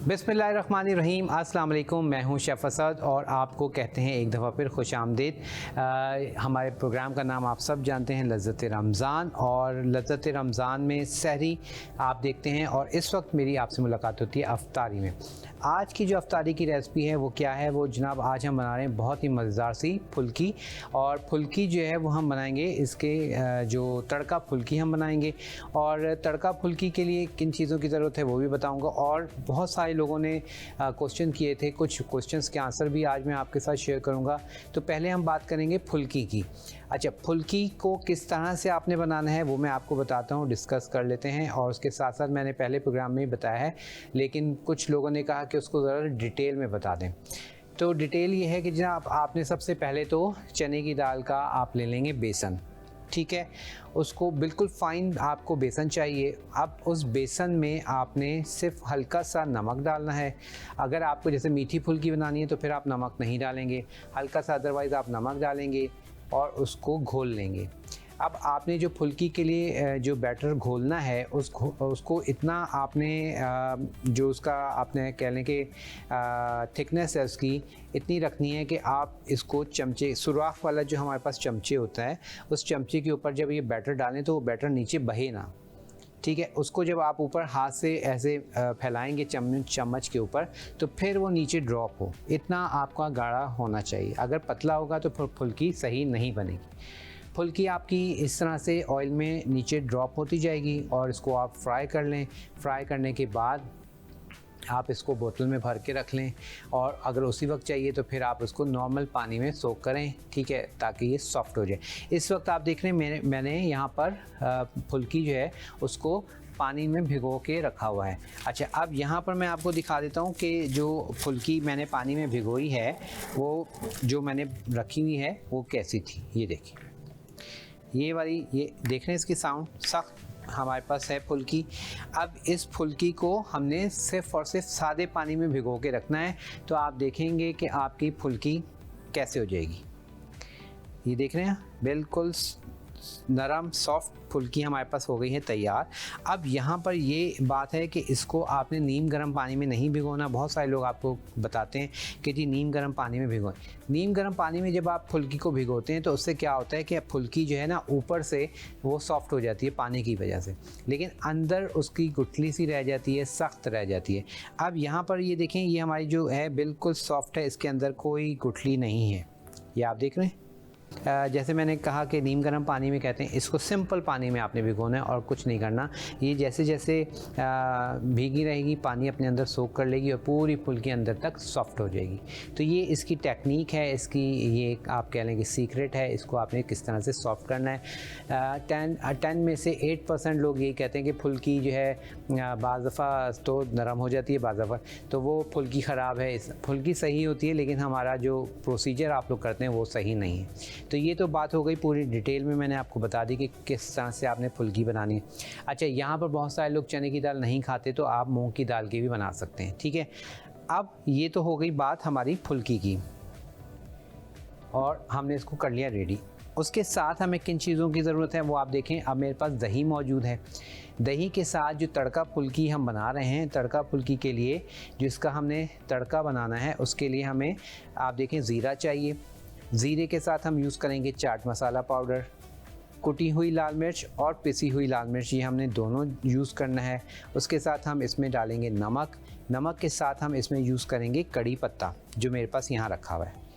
बिस्मिल्लाहिर्रहमानिर्रहीम, अस्सलाम वालेकुम। मैं हूं शेफ़ असद और आपको कहते हैं एक दफ़ा फिर खुश आमदीद। हमारे प्रोग्राम का नाम आप सब जानते हैं, लज़्ज़त रमज़ान। और लज़्ज़त रमज़ान में सहरी आप देखते हैं और इस वक्त मेरी आपसे मुलाकात होती है अफ्तारी में। आज की जो अफ्तारी की रेसिपी है वो क्या है, वो जनाब आज हम बना रहे हैं बहुत ही मज़ेदार सी फुल्की। और फुल्की जो है वो हम बनाएंगे, इसके जो तड़का फुल्की हम बनाएंगे। और तड़का फुल्की के लिए किन चीज़ों की ज़रूरत है वो भी बताऊंगा। और बहुत सारे लोगों ने क्वेश्चन किए थे, कुछ क्वेश्चंस के आंसर भी आज मैं आपके साथ शेयर करूंगा। तो पहले हम बात करेंगे फुल्की की। अच्छा, फुल्की को किस तरह से आपने बनाना है वो मैं आपको बताता हूँ, डिस्कस कर लेते हैं। और उसके साथ साथ मैंने पहले प्रोग्राम में ही बताया है, लेकिन कुछ लोगों ने कहा कि उसको ज़रा डिटेल में बता दें। तो डिटेल ये है कि जनाब आपने सबसे पहले तो चने की दाल का आप ले लेंगे बेसन, ठीक है। उसको बिल्कुल फ़ाइन आपको बेसन चाहिए। अब उस बेसन में आपने सिर्फ हल्का सा नमक डालना है। अगर आपको जैसे मीठी फुल्की बनानी है तो फिर आप नमक नहीं डालेंगे, हल्का सा अदरवाइज़ आप नमक डालेंगे और उसको घोल लेंगे। अब आपने जो फुल्की के लिए जो बैटर घोलना है उसको इतना आपने जो उसका आपने कह लें कि थिकनेस है उसकी इतनी रखनी है कि आप इसको चमचे, सुराख वाला जो हमारे पास चमचे होता है, उस चमचे के ऊपर जब ये बैटर डालें तो वो बैटर नीचे बहे ना, ठीक है। उसको जब आप ऊपर हाथ से ऐसे फैलाएंगे चम्मच के ऊपर तो फिर वो नीचे ड्रॉप हो, इतना आपका गाढ़ा होना चाहिए। अगर पतला होगा तो फुल्की सही नहीं बनेगी। फुल्की आपकी इस तरह से ऑयल में नीचे ड्रॉप होती जाएगी और इसको आप फ्राई कर लें। फ्राई करने के बाद आप इसको बोतल में भर के रख लें। और अगर उसी वक्त चाहिए तो फिर आप उसको नॉर्मल पानी में सोक करें, ठीक है, ताकि ये सॉफ्ट हो जाए। इस वक्त आप देख रहे हैं मैंने यहाँ पर फुल्की जो है उसको पानी में भिगो के रखा हुआ है। अच्छा, अब यहाँ पर मैं आपको दिखा देता हूँ कि जो फुल्की मैंने पानी में भिगोई है वो जो मैंने रखी हुई है वो कैसी थी। ये देखिए, ये वाली, ये देख रहे हैं इसकी साउंड, सख्त हमारे पास है फुल्की। अब इस फुल्की को हमने सिर्फ़ और सिर्फ सादे पानी में भिगो के रखना है। तो आप देखेंगे कि आपकी फुल्की कैसे हो जाएगी। ये देख रहे हैं, बिल्कुल नरम सॉफ्ट फुल्की हमारे पास हो गई है तैयार। अब यहाँ पर ये बात है कि इसको आपने नीम गर्म पानी में नहीं भिगोना। बहुत सारे लोग आपको बताते हैं कि जी नीम गर्म पानी में भिगोएं। नीम गर्म पानी में जब आप फुल्की को भिगोते हैं तो उससे क्या होता है कि फुल्की जो है ना ऊपर से वो सॉफ्ट हो जाती है पानी की वजह से, लेकिन अंदर उसकी गुठली सी रह जाती है, सख्त रह जाती है। अब यहाँ पर ये देखें, ये हमारी जो है बिल्कुल सॉफ्ट है, इसके अंदर कोई गुठली नहीं है। ये आप देख रहे हैं। जैसे मैंने कहा कि नीम गर्म पानी में कहते हैं, इसको सिंपल पानी में आपने भिगोना है और कुछ नहीं करना। ये जैसे जैसे भीगी रहेगी पानी अपने अंदर सोख कर लेगी और पूरी फुल्की अंदर तक सॉफ्ट हो जाएगी। तो ये इसकी टेक्निक है, इसकी ये आप कह लें कि सीक्रेट है, इसको आपने किस तरह से सॉफ्ट करना है। 10 में से 8% लोग यही कहते हैं कि फुल्की जो है बाज़ दफ़ा तो नरम हो जाती है, बाज़ दफ़ा तो वो फुल्की ख़राब है। फुल्की सही होती है, लेकिन हमारा जो प्रोसीजर आप लोग करते हैं वो सही नहीं है। तो ये तो बात हो गई, पूरी डिटेल में मैंने आपको बता दी कि किस तरह से आपने फुल्की बनानी है। अच्छा, यहाँ पर बहुत सारे लोग चने की दाल नहीं खाते तो आप मूंग की दाल की भी बना सकते हैं, ठीक है। अब ये तो हो गई बात हमारी फुल्की की और हमने इसको कर लिया रेडी। उसके साथ हमें किन चीज़ों की ज़रूरत है वो आप देखें। अब मेरे पास दही मौजूद है। दही के साथ जो तड़का फुल्की हम बना रहे हैं, तड़का फुल्की के लिए जिसका हमने तड़का बनाना है उसके लिए हमें आप देखें ज़ीरा चाहिए। ज़ीरे के साथ हम यूज़ करेंगे चाट मसाला पाउडर, कुटी हुई लाल मिर्च और पिसी हुई लाल मिर्च, ये हमने दोनों यूज़ करना है। उसके साथ हम इसमें डालेंगे नमक। नमक के साथ हम इसमें यूज़ करेंगे कड़ी पत्ता जो मेरे पास यहाँ रखा हुआ है।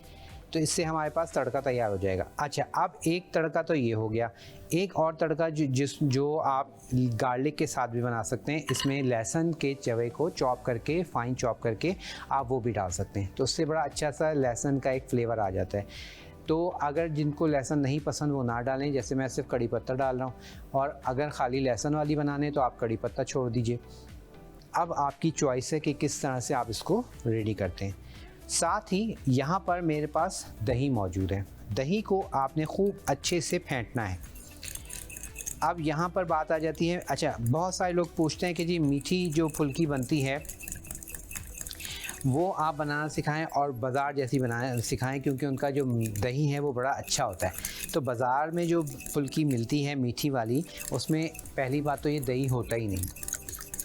तो इससे हमारे पास तड़का तैयार हो जाएगा। अच्छा, अब एक तड़का तो ये हो गया। एक और तड़का जो आप गार्लिक के साथ भी बना सकते हैं। इसमें लहसुन के चवे को चॉप करके, फाइन चॉप करके आप वो भी डाल सकते हैं, तो उससे बड़ा अच्छा सा लहसुन का एक फ्लेवर आ जाता है। तो अगर जिनको लहसुन नहीं पसंद वो ना डालें, जैसे मैं सिर्फ कड़ी पत्ता डाल रहा हूँ। और अगर खाली लहसुन वाली बनाने तो आप कड़ी पत्ता छोड़ दीजिए। अब आपकी चॉइस है कि किस तरह से आप इसको रेडी करते हैं। साथ ही यहाँ पर मेरे पास दही मौजूद है। दही को आपने खूब अच्छे से फेंटना है। अब यहाँ पर बात आ जाती है, अच्छा बहुत सारे लोग पूछते हैं कि जी मीठी जो फुल्की बनती है वो आप बनाना सिखाएं और बाज़ार जैसी बनाना सिखाएं, क्योंकि उनका जो दही है वो बड़ा अच्छा होता है। तो बाज़ार में जो फुल्की मिलती है मीठी वाली, उसमें पहली बात तो ये दही होता ही नहीं।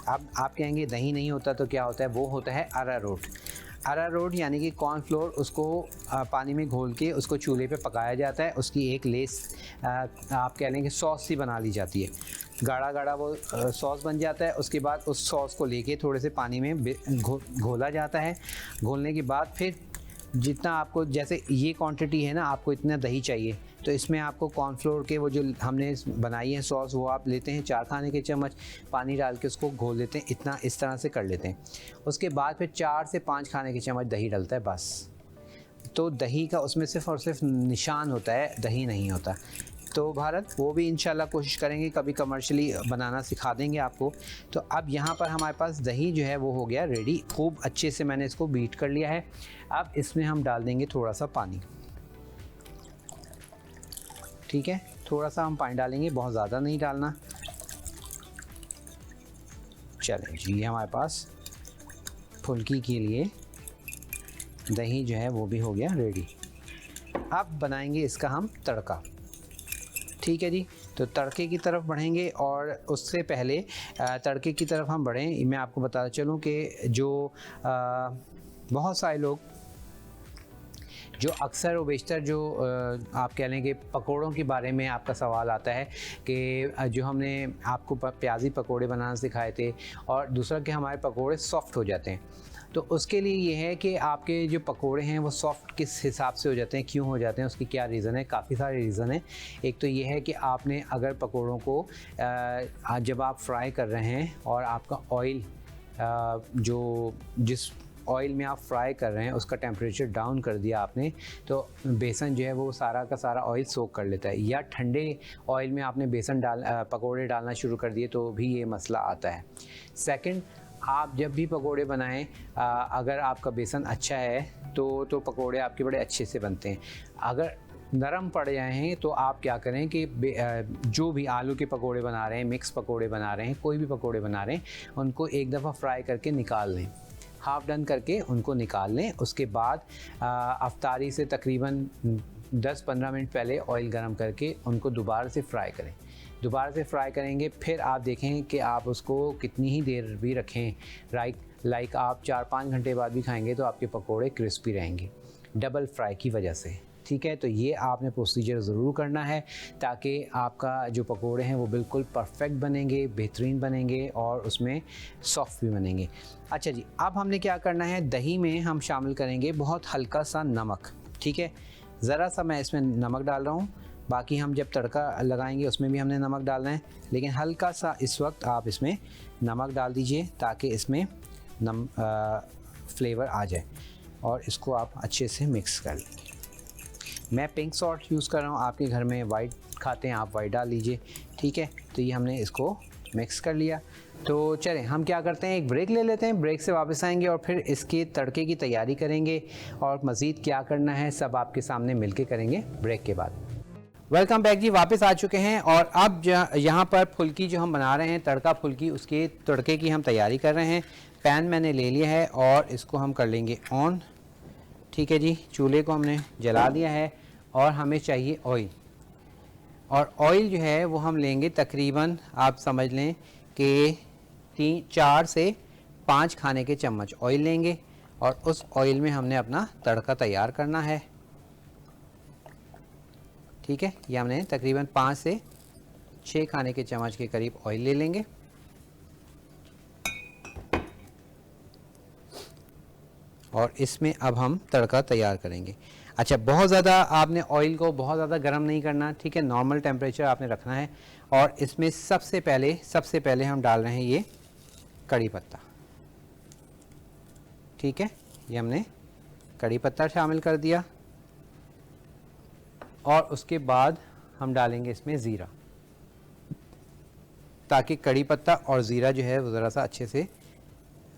अब आप कहेंगे दही नहीं होता तो क्या होता है, वो होता है अरारोट। अरारोट यानी कि कॉर्नफ्लोर, उसको पानी में घोल के उसको चूल्हे पे पकाया जाता है, उसकी एक लेस आप कह लें कि सॉस सी बना ली जाती है, गाढ़ा गाढ़ा वो सॉस बन जाता है। उसके बाद उस सॉस को लेके थोड़े से पानी में घोला जाता है। घोलने के बाद फिर जितना आपको, जैसे ये क्वांटिटी है ना, आपको इतना दही चाहिए, तो इसमें आपको कॉर्नफ्लोर के वो जो हमने बनाई है सॉस, वो आप लेते हैं 4 खाने के चम्मच, पानी डाल के उसको घोल लेते हैं, इतना इस तरह से कर लेते हैं। उसके बाद फिर 4 से 5 खाने के चम्मच दही डलता है बस। तो दही का उसमें सिर्फ और सिर्फ निशान होता है, दही नहीं होता। तो भारत वो भी इंशाल्लाह कोशिश करेंगे, कभी कमर्शियली बनाना सिखा देंगे आपको। तो अब यहाँ पर हमारे पास दही जो है वो हो गया रेडी, खूब अच्छे से मैंने इसको बीट कर लिया है। अब इसमें हम डाल देंगे थोड़ा सा पानी, ठीक है, थोड़ा सा हम पानी डालेंगे, बहुत ज़्यादा नहीं डालना। चलें जी, हमारे पास फुल्की के लिए दही जो है वो भी हो गया रेडी। अब बनाएंगे इसका हम तड़का, ठीक है जी। तो तड़के की तरफ बढ़ेंगे, और उससे पहले तड़के की तरफ हम बढ़ें, मैं आपको बताता चलूँ कि जो बहुत सारे लोग जो अक्सर व बेशतर जो आप कह लें कि पकोड़ों के बारे में आपका सवाल आता है कि जो हमने आपको प्याज़ी पकोड़े बनाना सिखाए थे, और दूसरा कि हमारे पकोड़े सॉफ़्ट हो जाते हैं। तो उसके लिए ये है कि आपके जो पकोड़े हैं वो सॉफ़्ट किस हिसाब से हो जाते हैं, क्यों हो जाते हैं, उसकी क्या रीज़न है। काफ़ी सारे रीज़न है। एक तो ये है कि आपने अगर पकोड़ों को जब आप फ्राई कर रहे हैं और आपका ऑयल जो जिस ऑयल में आप फ्राई कर रहे हैं उसका टेम्परेचर डाउन कर दिया आपने, तो बेसन जो है वो सारा का सारा ऑयल सोक कर लेता है। या ठंडे ऑयल में आपने बेसन पकोड़े डालना शुरू कर दिए तो भी ये मसला आता है। सेकंड, आप जब भी पकोड़े बनाएं, अगर आपका बेसन अच्छा है तो पकोड़े आपके बड़े अच्छे से बनते हैं। अगर नरम पड़ जाए हैं तो आप क्या करें कि जो भी आलू के पकोड़े बना रहे हैं, मिक्स पकोड़े बना रहे हैं, कोई भी पकोड़े बना रहे हैं, उनको एक दफ़ा फ्राई करके निकाल लें, हाफ डन करके उनको निकाल लें। उसके बाद अफ्तारी से तकरीबन 10-15 मिनट पहले ऑयल गरम करके उनको दोबारा से फ्राई करें। दोबारा से फ्राई करेंगे, फिर आप देखें कि आप उसको कितनी ही देर भी रखें, लाइक आप 4-5 घंटे बाद भी खाएंगे तो आपके पकोड़े क्रिस्पी रहेंगे, डबल फ्राई की वजह से, ठीक है। तो ये आपने प्रोसीजर ज़रूर करना है ताकि आपका जो पकोड़े हैं वो बिल्कुल परफेक्ट बनेंगे, बेहतरीन बनेंगे और उसमें सॉफ्ट भी बनेंगे। अच्छा जी, अब हमने क्या करना है, दही में हम शामिल करेंगे बहुत हल्का सा नमक, ठीक है। ज़रा सा मैं इसमें नमक डाल रहा हूँ, बाकी हम जब तड़का लगाएंगे उसमें भी हमने नमक डालना है, लेकिन हल्का सा इस वक्त आप इसमें नमक डाल दीजिए ताकि इसमें फ्लेवर आ जाए, और इसको आप अच्छे से मिक्स कर लेंगे। मैं पिंक सॉल्ट यूज़ कर रहा हूँ, आपके घर में वाइट खाते हैं आप वाइट डाल लीजिए, ठीक है। तो ये हमने इसको मिक्स कर लिया। तो चलें हम क्या करते हैं, एक ब्रेक ले लेते हैं, ब्रेक से वापस आएंगे और फिर इसके तड़के की तैयारी करेंगे, और मज़ीद क्या करना है सब आपके सामने मिलके करेंगे ब्रेक के बाद। वेलकम बैक जी, वापस आ चुके हैं, और अब यहाँ पर फुल्की जो हम बना रहे हैं, तड़का फुल्की, उसके तड़के की हम तैयारी कर रहे हैं। पैन मैंने ले लिया है और इसको हम कर लेंगे ऑन, ठीक है जी। चूल्हे को हमने जला दिया है और हमें चाहिए ऑयल, और ऑयल जो है वो हम लेंगे तकरीबन आप समझ लें कि 4 से 5 खाने के चम्मच ऑयल लेंगे, और उस ऑयल में हमने अपना तड़का तैयार करना है, ठीक है। ये हमने तकरीबन 5 से 6 खाने के चम्मच के करीब ऑयल ले लेंगे, और इसमें अब हम तड़का तैयार करेंगे। अच्छा, बहुत ज़्यादा आपने ऑयल को बहुत ज़्यादा गर्म नहीं करना, ठीक है, नॉर्मल टेम्परेचर आपने रखना है। और इसमें सबसे पहले हम डाल रहे हैं ये कड़ी पत्ता, ठीक है। ये हमने कड़ी पत्ता शामिल कर दिया, और उसके बाद हम डालेंगे इसमें ज़ीरा, ताकि कड़ी पत्ता और ज़ीरा जो है वो ज़रा सा अच्छे से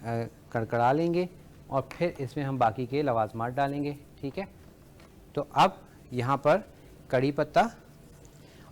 कड़कड़ा लेंगे, और फिर इसमें हम बाकी के लवाजमात डालेंगे, ठीक है। तो अब यहाँ पर कड़ी पत्ता,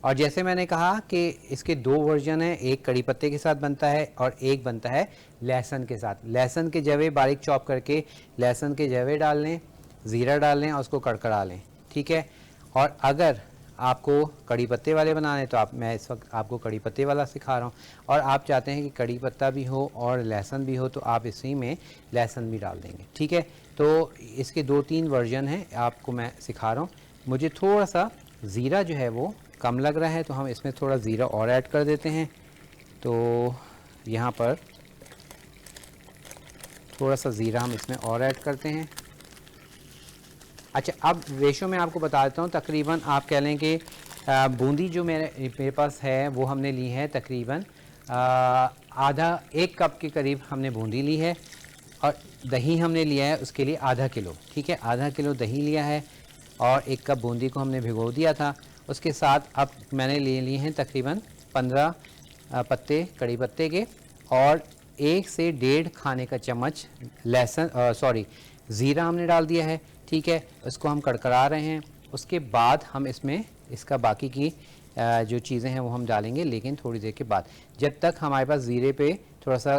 और जैसे मैंने कहा कि इसके 2 वर्जन हैं, एक कड़ी पत्ते के साथ बनता है और एक बनता है लहसुन के साथ। लहसुन के जवे बारीक चॉप करके लहसुन के जवे डाल लें, ज़ीरा डाल लें और उसको कड़कड़ा लें, ठीक है। और अगर आपको कड़ी पत्ते वाले बनाने तो मैं इस वक्त आपको कड़ी पत्ते वाला सिखा रहा हूँ, और आप चाहते हैं कि कड़ी पत्ता भी हो और लहसुन भी हो तो आप इसी में लहसुन भी डाल देंगे। ठीक है, तो इसके 2-3 वर्जन हैं, आपको मैं सिखा रहा हूँ। मुझे थोड़ा सा ज़ीरा जो है वो कम लग रहा है तो हम इसमें थोड़ा ज़ीरा और ऐड कर देते हैं। तो यहाँ पर थोड़ा सा ज़ीरा हम इसमें और ऐड करते हैं। अच्छा, अब रेशो में आपको बता देता हूँ, तकरीबन आप कह लें कि बूंदी जो मेरे पास है वो हमने ली है तकरीबन आधा 1 कप के करीब हमने बूंदी ली है, और दही हमने लिया है उसके लिए आधा किलो। ठीक है, आधा किलो दही लिया है और 1 कप बूंदी को हमने भिगो दिया था। उसके साथ अब मैंने ले लिए हैं तकरीबन 15 पत्ते कड़ी पत्ते के, और 1 से 1.5 खाने का चम्मच ज़ीरा हमने डाल दिया है। ठीक है, उसको हम कड़कड़ा रहे हैं। उसके बाद हम इसमें इसका बाकी की जो चीज़ें हैं वो हम डालेंगे, लेकिन थोड़ी देर के बाद, जब तक हमारे पास ज़ीरे पे थोड़ा सा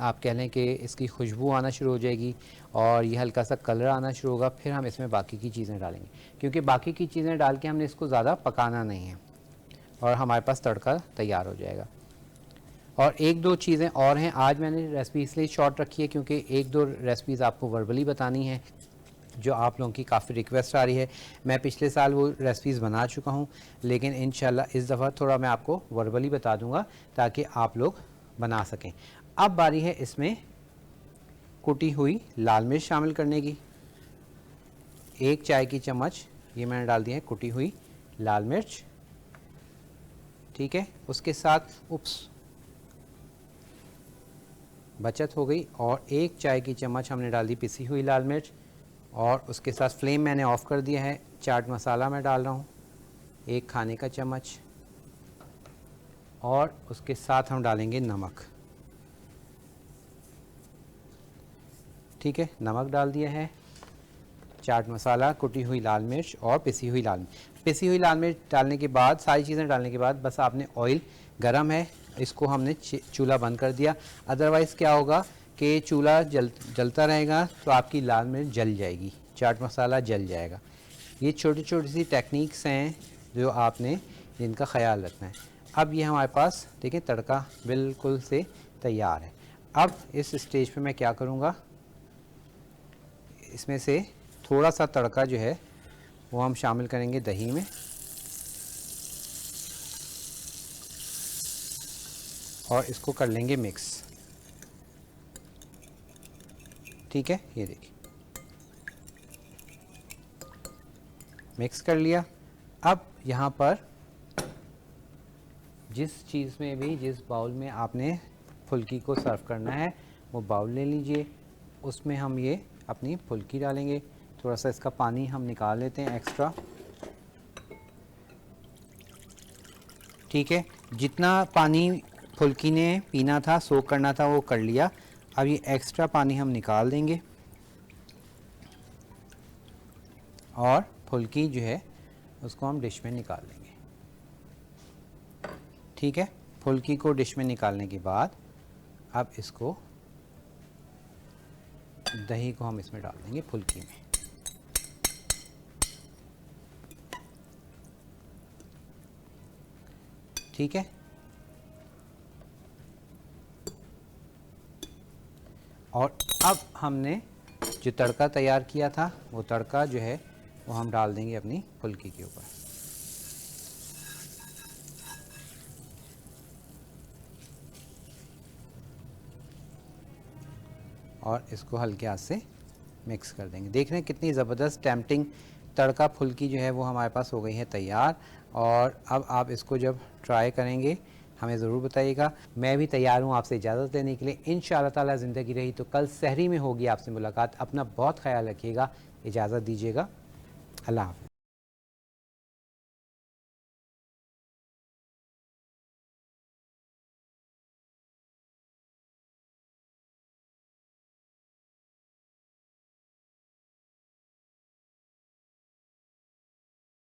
आप कह लें कि इसकी खुशबू आना शुरू हो जाएगी और ये हल्का सा कलर आना शुरू होगा, फिर हम इसमें बाकी की चीज़ें डालेंगे, क्योंकि बाकी की चीज़ें डाल के हमने इसको ज़्यादा पकाना नहीं है और हमारे पास तड़का तैयार हो जाएगा। और 1-2 चीज़ें और हैं, आज मैंने रेसिपी इसलिए शॉर्ट रखी है क्योंकि 1-2 रेसिपीज़ आपको वर्बली बतानी है जो आप लोगों की काफ़ी रिक्वेस्ट आ रही है। मैं पिछले साल वो रेसिपीज़ बना चुका हूँ, लेकिन इंशाल्लाह इस दफ़ा थोड़ा मैं आपको वर्बली बता दूँगा ताकि आप लोग बना सकें। अब बारी है इसमें कुटी हुई लाल मिर्च शामिल करने की। 1 चाय की चम्मच ये मैंने डाल दी है कुटी हुई लाल मिर्च। ठीक है, उसके साथ बचत हो गई, और 1 चाय की चम्मच हमने डाल दी पिसी हुई लाल मिर्च, और उसके साथ फ्लेम मैंने ऑफ़ कर दिया है। चाट मसाला मैं डाल रहा हूँ 1 खाने का चम्मच, और उसके साथ हम डालेंगे नमक। ठीक है, नमक डाल दिया है, चाट मसाला, कुटी हुई लाल मिर्च और पिसी हुई लाल मिर्च डालने के बाद, सारी चीज़ें डालने के बाद बस आपने ऑयल गरम है, इसको हमने चूल्हा बंद कर दिया। अदरवाइज़ क्या होगा कि चूल्हा जलता रहेगा तो आपकी लाल मिर्च जल जाएगी, चाट मसाला जल जाएगा। ये छोटी छोटी सी टेक्निक्स हैं जो आपने जिनका ख्याल रखना है। अब ये हमारे पास देखिए तड़का बिल्कुल से तैयार है। अब इस स्टेज पे मैं क्या करूँगा, इसमें से थोड़ा सा तड़का जो है वो हम शामिल करेंगे दही में, और इसको कर लेंगे मिक्स। ठीक है, ये देखिए मिक्स कर लिया। अब यहाँ पर जिस बाउल में आपने फुल्की को सर्व करना है वो बाउल ले लीजिए, उसमें हम ये अपनी फुल्की डालेंगे। थोड़ा सा इसका पानी हम निकाल लेते हैं एक्स्ट्रा। ठीक है, जितना पानी फुल्की ने पीना था, सोक करना था, वो कर लिया। अब ये एक्स्ट्रा पानी हम निकाल देंगे और फुल्की जो है उसको हम डिश में निकाल लेंगे। ठीक है, फुल्की को डिश में निकालने के बाद अब इसको दही को हम इसमें डाल देंगे फुल्की में। ठीक है, और अब हमने जो तड़का तैयार किया था वो तड़का जो है वो हम डाल देंगे अपनी फुल्की के ऊपर। और इसको हल्के हाथ से मिक्स कर देंगे। देख रहे हैं कितनी ज़बरदस्त टेम्पटिंग तड़का फुल्की जो है वो हमारे पास हो गई है तैयार। और अब आप इसको जब ट्राई करेंगे हमें ज़रूर बताइएगा। मैं भी तैयार हूँ आपसे इजाज़त लेने के लिए। इंशाअल्लाह ताला ज़िंदगी रही तो कल सहरी में होगी आपसे मुलाकात। अपना बहुत ख्याल रखिएगा, इजाज़त दीजिएगा। अल्लाह हाफ़िज़।